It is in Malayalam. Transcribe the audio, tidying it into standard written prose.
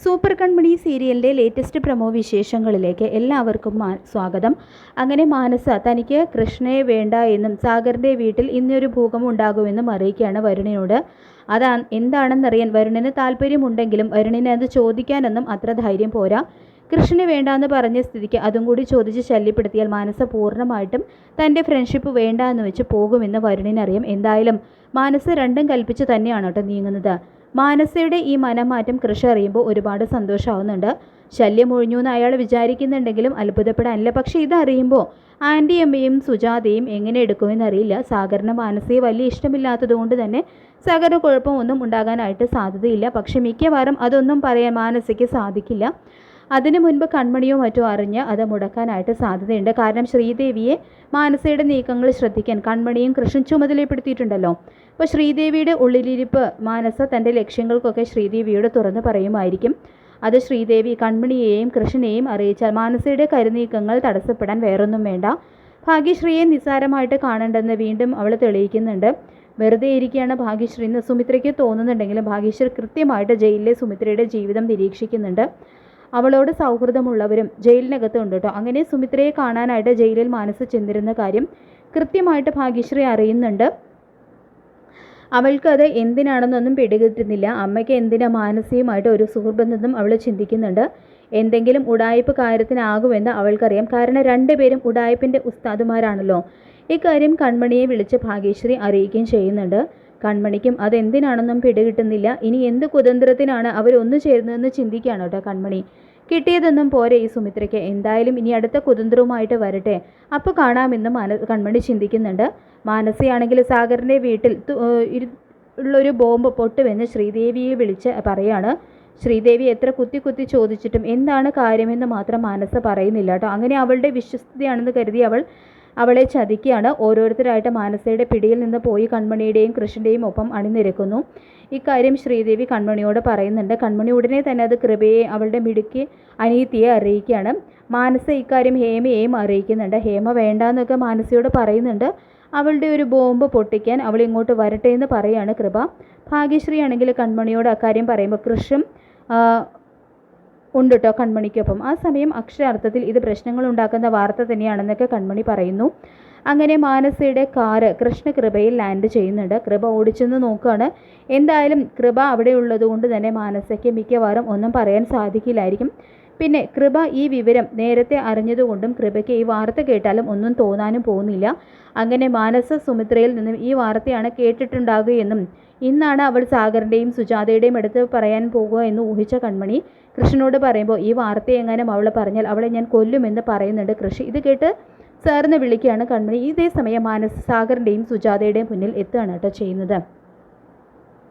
സൂപ്പർ കൺമണി സീരിയലിൻ്റെ ലേറ്റസ്റ്റ് പ്രൊമോ വിശേഷങ്ങളിലേക്ക് എല്ലാവർക്കും സ്വാഗതം. അങ്ങനെ മാനസ തനിക്ക് കൃഷ്ണയെ വേണ്ട എന്നും സാഗറിൻ്റെ വീട്ടിൽ ഇന്നൊരു ഭൂകമ്പം ഉണ്ടാകുമെന്നും അറിയിക്കുകയാണ് വരുണിനോട്. എന്താണെന്നറിയാൻ വരുണിന് താല്പര്യമുണ്ടെങ്കിലും വരുണിന് അത് ചോദിക്കാനൊന്നും അത്ര ധൈര്യം പോരാ. കൃഷ്ണന് വേണ്ടാന്ന് പറഞ്ഞ സ്ഥിതിക്ക് അതും കൂടി ചോദിച്ച് ശല്യപ്പെടുത്തിയാൽ മാനസ പൂർണ്ണമായിട്ടും തൻ്റെ ഫ്രണ്ട്ഷിപ്പ് വേണ്ട എന്ന് വെച്ച് പോകുമെന്ന് വരുണിനറിയാം. എന്തായാലും മാനസ രണ്ടും കൽപ്പിച്ച് തന്നെയാണ് കേട്ടോ നീങ്ങുന്നത്. മാനസയുടെ ഈ മനംമാറ്റം കൃഷി അറിയുമ്പോൾ ഒരുപാട് സന്തോഷമാവുന്നുണ്ട്. ശല്യം ഒഴിഞ്ഞു എന്ന് അയാൾ വിചാരിക്കുന്നുണ്ടെങ്കിലും അത്ഭുതപ്പെടാനില്ല. പക്ഷേ ഇതറിയുമ്പോൾ ആൻറ്റിയമ്മയും സുജാതയും എങ്ങനെ എടുക്കുമെന്നറിയില്ല. സാഗറിന് മാനസയെ വലിയ ഇഷ്ടമില്ലാത്തതുകൊണ്ട് തന്നെ സാഗറിന് കുഴപ്പമൊന്നും ഉണ്ടാകാനായിട്ട് സാധ്യതയില്ല. പക്ഷെ മിക്കവാറും അതൊന്നും പറയാൻ മാനസയ്ക്ക് സാധിക്കില്ല. അതിനു മുൻപ് കൺമണിയോ മറ്റോ അറിഞ്ഞ് അത് മുടക്കാനായിട്ട് സാധ്യതയുണ്ട്. കാരണം ശ്രീദേവിയെ മാനസയുടെ നീക്കങ്ങൾ ശ്രദ്ധിക്കാൻ കൺമണിയും കൃഷ്ണൻ ചുമതലപ്പെടുത്തിയിട്ടുണ്ടല്ലോ. അപ്പോൾ ശ്രീദേവിയുടെ ഉള്ളിലിരിപ്പ് മാനസ തൻ്റെ ലക്ഷ്യങ്ങൾക്കൊക്കെ ശ്രീദേവിയോട് തുറന്നു പറയുമായിരിക്കും. അത് ശ്രീദേവി കൺമണിയെയും കൃഷ്ണനെയും അറിയിച്ചാൽ മാനസയുടെ കരുനീക്കങ്ങൾ തടസ്സപ്പെടാൻ വേറൊന്നും വേണ്ട. ഭാഗ്യശ്രീയെ നിസ്സാരമായിട്ട് കാണണ്ടെന്ന് വീണ്ടും അവൾ തെളിയിക്കുന്നുണ്ട്. വെറുതെ ഇരിക്കുകയാണ് ഭാഗ്യശ്രീ എന്ന് സുമിത്രയ്ക്ക് തോന്നുന്നുണ്ടെങ്കിലും ഭാഗ്യശ്രീ കൃത്യമായിട്ട് ജയിലിലെ സുമിത്രയുടെ ജീവിതം നിരീക്ഷിക്കുന്നുണ്ട്. അവളോട് സൗഹൃദമുള്ളവരും ജയിലിനകത്ത് ഉണ്ട് കേട്ടോ. അങ്ങനെ സുമിത്രയെ കാണാനായിട്ട് ജയിലിൽ മാനസ ചെന്നിരുന്ന കാര്യം കൃത്യമായിട്ട് ഭാഗ്യശ്രീ അറിയുന്നുണ്ട്. അവൾക്ക് അത് എന്തിനാണെന്നൊന്നും പിടികിട്ടുന്നില്ല. അമ്മയ്ക്ക് എന്തിനാ മാനസികമായിട്ട് ഒരു സുഹൃബന്ധം അവൾ ചിന്തിക്കുന്നുണ്ട്. എന്തെങ്കിലും ഉടായ്പ് കാര്യത്തിനാകുമെന്ന് അവൾക്കറിയാം. കാരണം രണ്ടുപേരും ഉടായ്പിൻ്റെ ഉസ്താദുമാരാണല്ലോ. ഇക്കാര്യം കൺമണിയെ വിളിച്ച് ഭാഗ്യശ്രീ അറിയിക്കുകയും ചെയ്യുന്നുണ്ട്. കൺമണിക്കും അതെന്തിനാണെന്നും പിടികിട്ടുന്നില്ല. ഇനി എന്ത് കുതന്ത്രത്തിനാണ് അവരൊന്നു ചേരുന്നതെന്ന് ചിന്തിക്കുകയാണ് കേട്ടോ കൺമണി. കിട്ടിയതൊന്നും പോരെ ഈ സുമിത്രയ്ക്ക്. എന്തായാലും ഇനി അടുത്ത കുതന്ത്രവുമായിട്ട് വരട്ടെ, അപ്പോൾ കാണാമെന്നും കൺമണി ചിന്തിക്കുന്നുണ്ട്. മാനസയാണെങ്കിൽ സാഗറിൻ്റെ വീട്ടിൽ ഉള്ളൊരു ബോംബ് പൊട്ടുമെന്ന് ശ്രീദേവിയെ വിളിച്ച് പറയാണ്. ശ്രീദേവി എത്ര കുത്തി ചോദിച്ചിട്ടും എന്താണ് കാര്യമെന്ന് മാത്രം മാനസ പറയുന്നില്ല കേട്ടോ. അങ്ങനെ അവളുടെ വിശ്വസ്തയാണെന്ന് കരുതി അവളെ ചതിക്കുകയാണ്. ഓരോരുത്തരായിട്ട് മാനസയുടെ പിടിയിൽ നിന്ന് പോയി കൺമണിയുടെയും കൃഷ്ണൻ്റെയും ഒപ്പം അണിനിരക്കുന്നു. ഇക്കാര്യം ശ്രീദേവി കൺമണിയോട് പറയുന്നുണ്ട്. കൺമണി ഉടനെ തന്നെ അത് കൃപയെ അവളുടെ മിടുക്കി അനിയത്തിയെ അറിയിക്കുകയാണ്. മാനസ ഇക്കാര്യം ഹേമയെയും അറിയിക്കുന്നുണ്ട്. ഹേമ വേണ്ടാന്നൊക്കെ മാനസയോട് പറയുന്നുണ്ട്. അവളുടെ ഒരു ബോംബ് പൊട്ടിക്കാൻ അവൾ ഇങ്ങോട്ട് വരട്ടെ എന്ന് പറയാണ് കൃപ. ഭാഗ്യശ്രീ ആണെങ്കിൽ കൺമണിയോട് അക്കാര്യം പറയുമ്പോൾ കൃഷ്ണൻ ഉണ്ട് കേട്ടോ കൺമണിക്കൊപ്പം. ആ സമയം അക്ഷരാർത്ഥത്തിൽ ഇത് പ്രശ്നങ്ങൾ ഉണ്ടാക്കുന്ന വാർത്ത തന്നെയാണെന്നൊക്കെ കൺമണി പറയുന്നു. അങ്ങനെ മാനസയുടെ കാറ് കൃഷ്ണകൃപയിൽ ലാൻഡ് ചെയ്യുന്നുണ്ട്. കൃപ ഓടിച്ചെന്ന് നോക്കുകയാണ്. എന്തായാലും കൃപ അവിടെ ഉള്ളതുകൊണ്ട് തന്നെ മാനസയ്ക്ക് മിക്കവാറും ഒന്നും പറയാൻ സാധിക്കില്ലായിരിക്കും. പിന്നെ കൃപ ഈ വിവരം നേരത്തെ അറിഞ്ഞതുകൊണ്ടും കൃപയ്ക്ക് ഈ വാർത്ത കേട്ടാലും ഒന്നും തോന്നാനും പോകുന്നില്ല. അങ്ങനെ മാനസ സുമിത്രയിൽ നിന്നും ഈ വാർത്തയാണ് കേട്ടിട്ടുണ്ടാകുകയെന്നും ഇന്നാണ് അവൾ സാഗറിൻ്റെയും സുജാതയുടെയും അടുത്ത് പറയാൻ പോകുക എന്ന് ഊഹിച്ച കൺമണി കൃഷ്ണനോട് പറയുമ്പോൾ ഈ വാർത്ത എങ്ങാനും അവൾ പറഞ്ഞാൽ അവളെ ഞാൻ കൊല്ലുമെന്ന് പറയുന്നുണ്ട് കൃഷി. ഇത് കേട്ട് സാറിനെ വിളിക്കുകയാണ് കൺമണി. ഇതേ സമയം മാനസ സാഗറിൻ്റെയും സുജാതയുടെയും മുന്നിൽ എത്തുകയാണ് കേട്ടോ ചെയ്യുന്നത്.